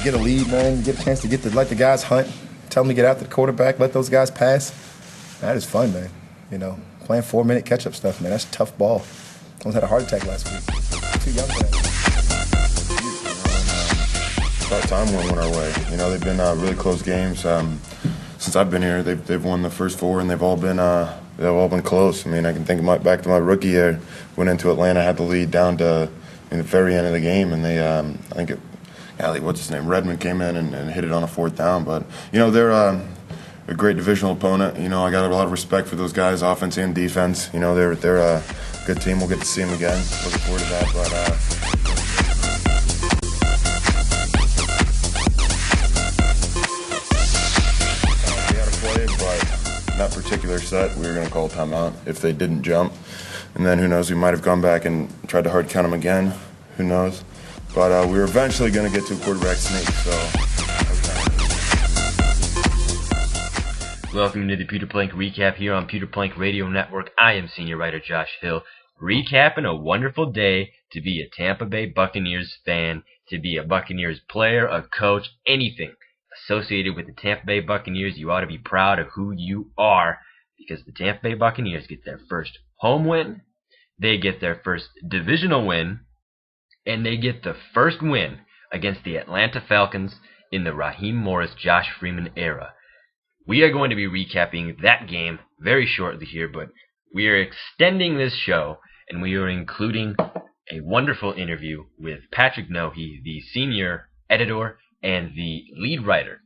Get a lead, man. You get a chance to let the guys hunt. Tell them to get after the quarterback. Let those guys pass. That is fun, man. You know, playing 4-minute catch-up stuff, man. That's tough ball. I almost had a heart attack last week. Too young for that. About time went our way. You know, they've been really close games. Since I've been here, they've won the first 4, and they've all been close. I mean, I can think back to my rookie year. Went into Atlanta, had the lead down to the very end of the game, and they what's his name? Redmond came in and hit it on a 4th down. But, you know, they're a great divisional opponent. You know, I got a lot of respect for those guys, offense and defense. You know, they're a good team. We'll get to see them again. Looking forward to that. But we had a play, but in that particular set, we were going to call timeout if they didn't jump. And then who knows, we might have gone back and tried to hard count them again. Who knows? But we were eventually going to get to a quarterback sneak, so. Welcome to the Pewter Plank Recap here on Pewter Plank Radio Network. I am senior writer Josh Hill, recapping a wonderful day to be a Tampa Bay Buccaneers fan, to be a Buccaneers player, a coach, anything associated with the Tampa Bay Buccaneers. You ought to be proud of who you are, because the Tampa Bay Buccaneers get their first home win, they get their first divisional win, and they get the first win against the Atlanta Falcons in the Raheem Morris, Josh Freeman era. We are going to be recapping that game very shortly here, but we are extending this show, and we are including a wonderful interview with Patrick Nohe, the senior editor and the lead writer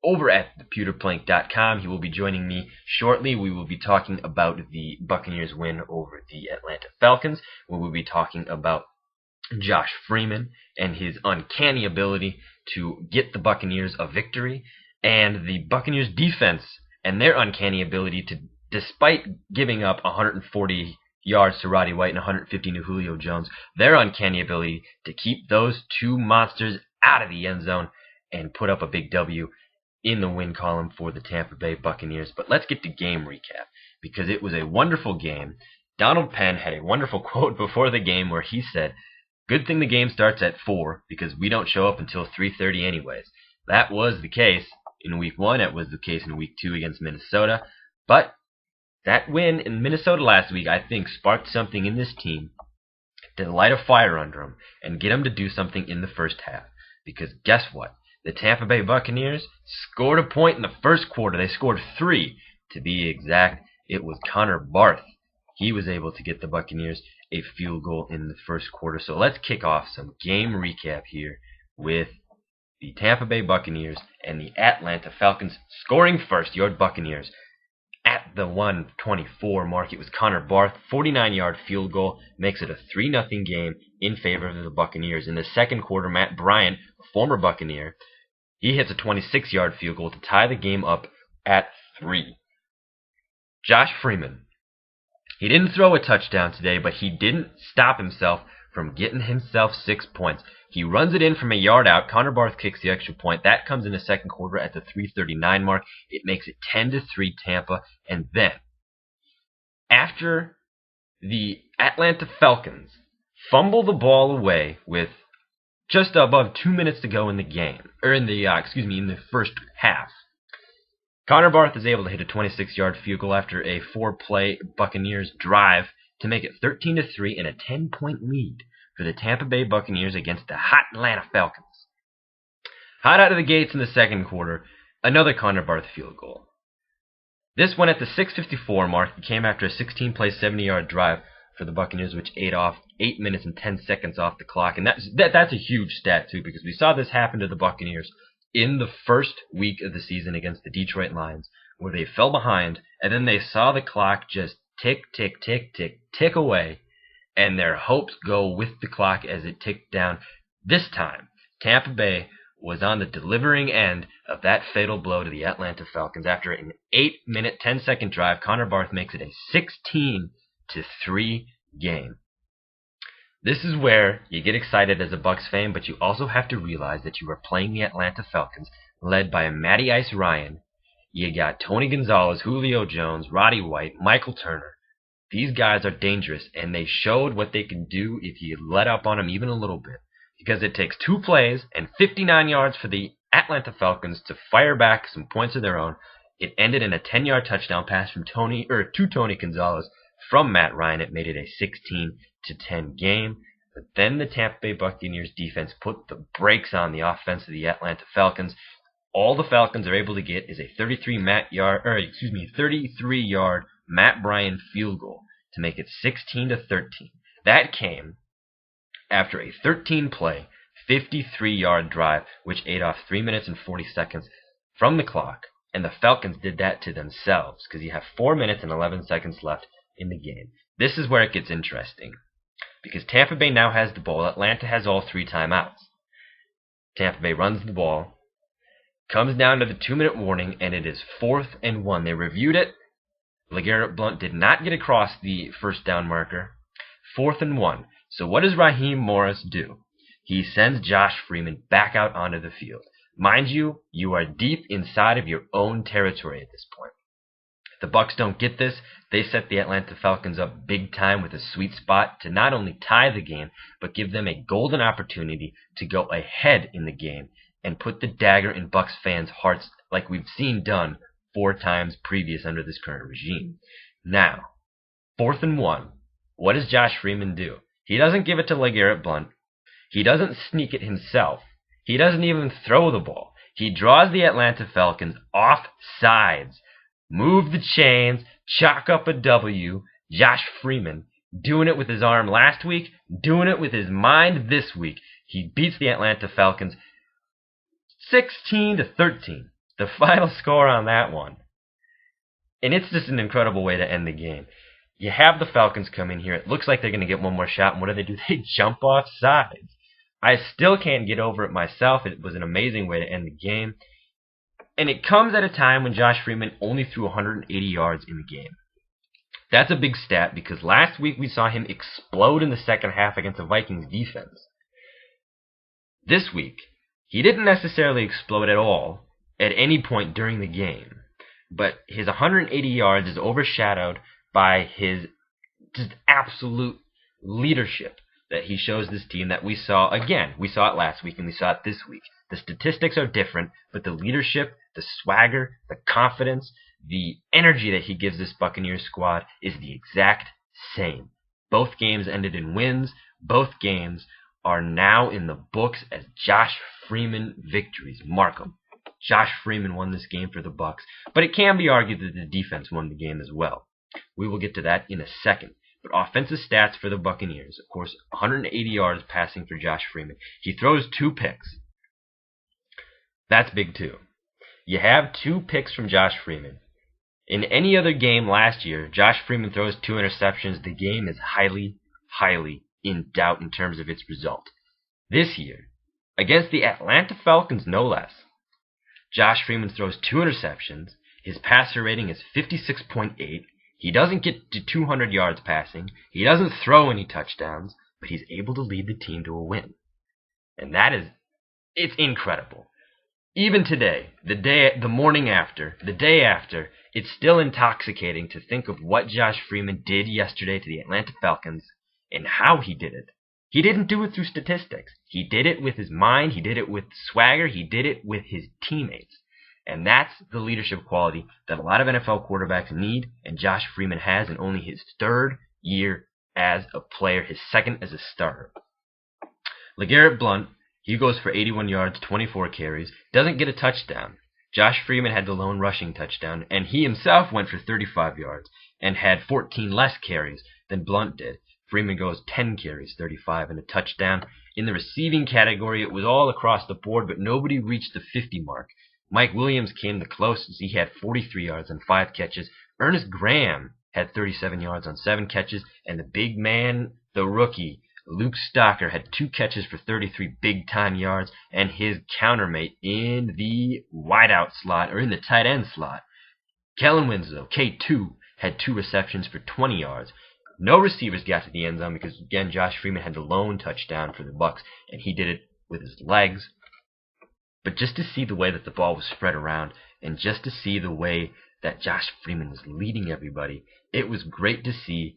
over at thepewterplank.com. He will be joining me shortly. We will be talking about the Buccaneers win over the Atlanta Falcons. We will be talking about Josh Freeman and his uncanny ability to get the Buccaneers a victory, and the Buccaneers defense and their uncanny ability to, despite giving up 140 yards to Roddy White and 150 to Julio Jones, their uncanny ability to keep those two monsters out of the end zone and put up a big W in the win column for the Tampa Bay Buccaneers. But let's get to game recap, because it was a wonderful game. Donald Penn had a wonderful quote before the game where he said, "Good thing the game starts at 4 because we don't show up until 3:30 anyways." That was the case in Week 1. It was the case in Week 2 against Minnesota. But that win in Minnesota last week, I think, sparked something in this team to light a fire under them and get them to do something in the first half. Because guess what? The Tampa Bay Buccaneers scored a point in the first quarter. They scored 3. To be exact, it was Connor Barth. He was able to get the Buccaneers a field goal in the first quarter. So let's kick off some game recap here with the Tampa Bay Buccaneers and the Atlanta Falcons scoring first. Your Buccaneers at the 1:24 mark. It was Connor Barth, 49-yard field goal, makes it a 3-0 game in favor of the Buccaneers. In the second quarter, Matt Bryant, a former Buccaneer, he hits a 26-yard field goal to tie the game up at 3. Josh Freeman, he didn't throw a touchdown today, but he didn't stop himself from getting himself 6 points. He runs it in from a yard out. Connor Barth kicks the extra point. That comes in the second quarter at the 3:39 mark. It makes it 10-3 Tampa. And then, after the Atlanta Falcons fumble the ball away with just above 2 minutes to go in the game, or in the first half, Connor Barth is able to hit a 26-yard field goal after a 4-play Buccaneers drive to make it 13-3 and a 10-point lead for the Tampa Bay Buccaneers against the hot Atlanta Falcons. Hot out of the gates in the second quarter, another Connor Barth field goal. This one at the 6:54 mark. It came after a 16-play, 70-yard drive for the Buccaneers, which ate off 8 minutes and 10 seconds off the clock. And that's a huge stat, too, because we saw this happen to the Buccaneers in the first week of the season against the Detroit Lions, where they fell behind, and then they saw the clock just tick, tick, tick, tick, tick away, and their hopes go with the clock as it ticked down. This time, Tampa Bay was on the delivering end of that fatal blow to the Atlanta Falcons. After an 8-minute, 10-second drive, Connor Barth makes it a 16-3 game. This is where you get excited as a Bucs fan, but you also have to realize that you are playing the Atlanta Falcons, led by Matty Ice Ryan. You got Tony Gonzalez, Julio Jones, Roddy White, Michael Turner, These guys are dangerous, and they showed what they can do if you let up on them even a little bit. Because it takes 2 plays and 59 yards for the Atlanta Falcons to fire back some points of their own. It ended in a 10-yard touchdown pass from to Tony Gonzalez from Matt Ryan. It made it a 16-10 game. But then the Tampa Bay Buccaneers defense put the brakes on the offense of the Atlanta Falcons. All the Falcons are able to get is a 33-yard Matt Ryan field goal to make it 16-13. That came after a 13-play, 53-yard drive, which ate off 3 minutes and 40 seconds from the clock. And the Falcons did that to themselves because you have 4 minutes and 11 seconds left in the game. This is where it gets interesting because Tampa Bay now has the ball. Atlanta has all 3 timeouts. Tampa Bay runs the ball, comes down to the 2-minute warning, and it is 4th and 1. They reviewed it. LeGarrette Blount did not get across the first down marker. 4th and 1. So what does Raheem Morris do? He sends Josh Freeman back out onto the field. Mind you, you are deep inside of your own territory at this point. If the Bucs don't get this, they set the Atlanta Falcons up big time with a sweet spot to not only tie the game, but give them a golden opportunity to go ahead in the game and put the dagger in Bucs fans' hearts like we've seen done 4 times previous under this current regime. Now, 4th and 1. What does Josh Freeman do? He doesn't give it to LeGarrette Blount. He doesn't sneak it himself. He doesn't even throw the ball. He draws the Atlanta Falcons off sides. Move the chains, chalk up a W. Josh Freeman doing it with his arm last week, doing it with his mind this week. He beats the Atlanta Falcons 16-13. The final score on that one. And it's just an incredible way to end the game. You have the Falcons come in here. It looks like they're going to get one more shot. And what do? They jump off sides. I still can't get over it myself. It was an amazing way to end the game. And it comes at a time when Josh Freeman only threw 180 yards in the game. That's a big stat because last week we saw him explode in the second half against the Vikings defense. This week, he didn't necessarily explode at all at any point during the game. But his 180 yards is overshadowed by his just absolute leadership that he shows this team that we saw again. We saw it last week and we saw it this week. The statistics are different, but the leadership, the swagger, the confidence, the energy that he gives this Buccaneers squad is the exact same. Both games ended in wins. Both games are now in the books as Josh Freeman victories. Mark them. Josh Freeman won this game for the Bucs, but it can be argued that the defense won the game as well. We will get to that in a second. But offensive stats for the Buccaneers, of course, 180 yards passing for Josh Freeman. He throws 2 picks. That's big too. You have 2 picks from Josh Freeman. In any other game last year, Josh Freeman throws 2 interceptions. The game is highly, highly in doubt in terms of its result. This year, against the Atlanta Falcons no less, Josh Freeman throws 2 interceptions. His passer rating is 56.8. He doesn't get to 200 yards passing. He doesn't throw any touchdowns, but he's able to lead the team to a win. And it's incredible. Even today, the morning after, the day after, it's still intoxicating to think of what Josh Freeman did yesterday to the Atlanta Falcons and how he did it. He didn't do it through statistics. He did it with his mind. He did it with swagger. He did it with his teammates. And that's the leadership quality that a lot of NFL quarterbacks need, and Josh Freeman has in only his 3rd year as a player, his 2nd as a starter. LeGarrette Blount, he goes for 81 yards, 24 carries, doesn't get a touchdown. Josh Freeman had the lone rushing touchdown, and he himself went for 35 yards and had 14 less carries than Blount did. Freeman goes 10 carries, 35, and a touchdown. In the receiving category, it was all across the board, but nobody reached the 50 mark. Mike Williams came the closest. He had 43 yards on 5 catches. Ernest Graham had 37 yards on 7 catches. And the big man, the rookie, Luke Stocker, had 2 catches for 33 big-time yards. And his countermate in the wideout slot, or in the tight end slot, Kellen Winslow, K2, had 2 receptions for 20 yards. No receivers got to the end zone because, again, Josh Freeman had the lone touchdown for the Bucs, and he did it with his legs. But just to see the way that the ball was spread around, and just to see the way that Josh Freeman was leading everybody. It was great to see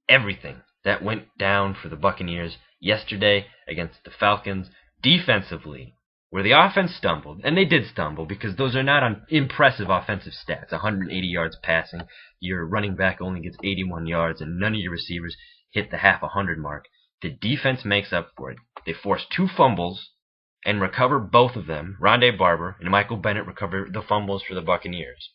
everything that went down for the Buccaneers yesterday against the Falcons defensively, where the offense stumbled, and they did stumble because those are not impressive offensive stats. 180 yards passing, your running back only gets 81 yards, and none of your receivers hit the half 100 mark. The defense makes up for it. They forced 2 fumbles and recover both of them. Rondé Barber and Michael Bennett recover the fumbles for the Buccaneers.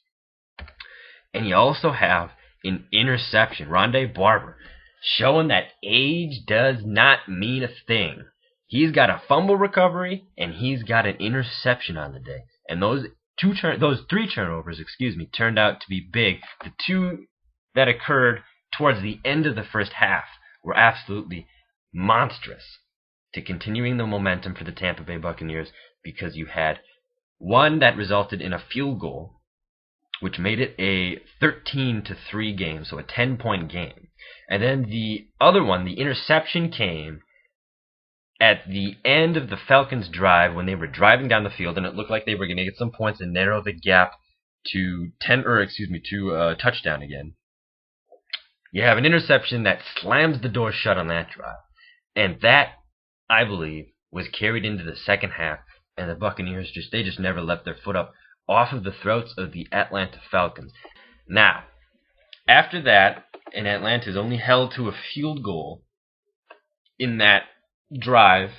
And you also have an interception. Rondé Barber showing that age does not mean a thing. He's got a fumble recovery and he's got an interception on the day. And those 3 turnovers, turned out to be big. The 2 that occurred towards the end of the first half were absolutely monstrous to continuing the momentum for the Tampa Bay Buccaneers, because you had one that resulted in a field goal, which made it a 13-3 game, so a 10-point game. And then the other one, the interception, came at the end of the Falcons' drive when they were driving down the field, and it looked like they were going to get some points and narrow the gap to a touchdown again. You have an interception that slams the door shut on that drive, and that, I believe, was carried into the second half, and the Buccaneers just never let their foot up off of the throats of the Atlanta Falcons. Now, after that, and Atlanta's only held to a field goal in that drive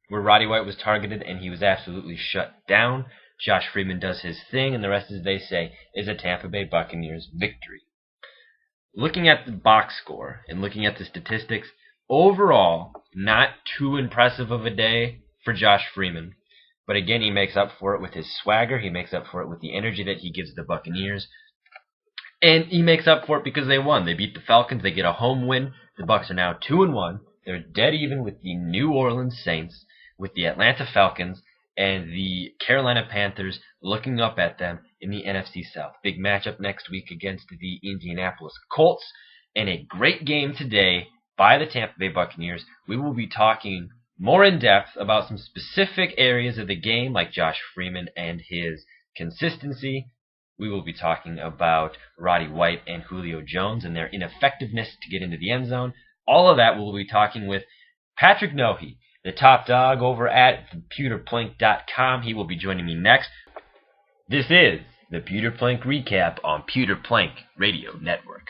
where Roddy White was targeted and he was absolutely shut down. Josh Freeman does his thing, and the rest, as they say, is a Tampa Bay Buccaneers victory. Looking at the box score and looking at the statistics, overall, not too impressive of a day for Josh Freeman. But again, he makes up for it with his swagger. He makes up for it with the energy that he gives the Buccaneers. And he makes up for it because they won. They beat the Falcons. They get a home win. The Bucs are now 2-1. They're dead even with the New Orleans Saints, with the Atlanta Falcons, and the Carolina Panthers looking up at them in the NFC South. Big matchup next week against the Indianapolis Colts. And a great game today by the Tampa Bay Buccaneers. We will be talking more in depth about some specific areas of the game, like Josh Freeman and his consistency. We will be talking about Roddy White and Julio Jones and their ineffectiveness to get into the end zone. All of that we'll be talking with Patrick Nohe, the top dog over at pewterplank.com. He will be joining me next. This is the Pewter Plank Recap on Pewter Plank Radio Network.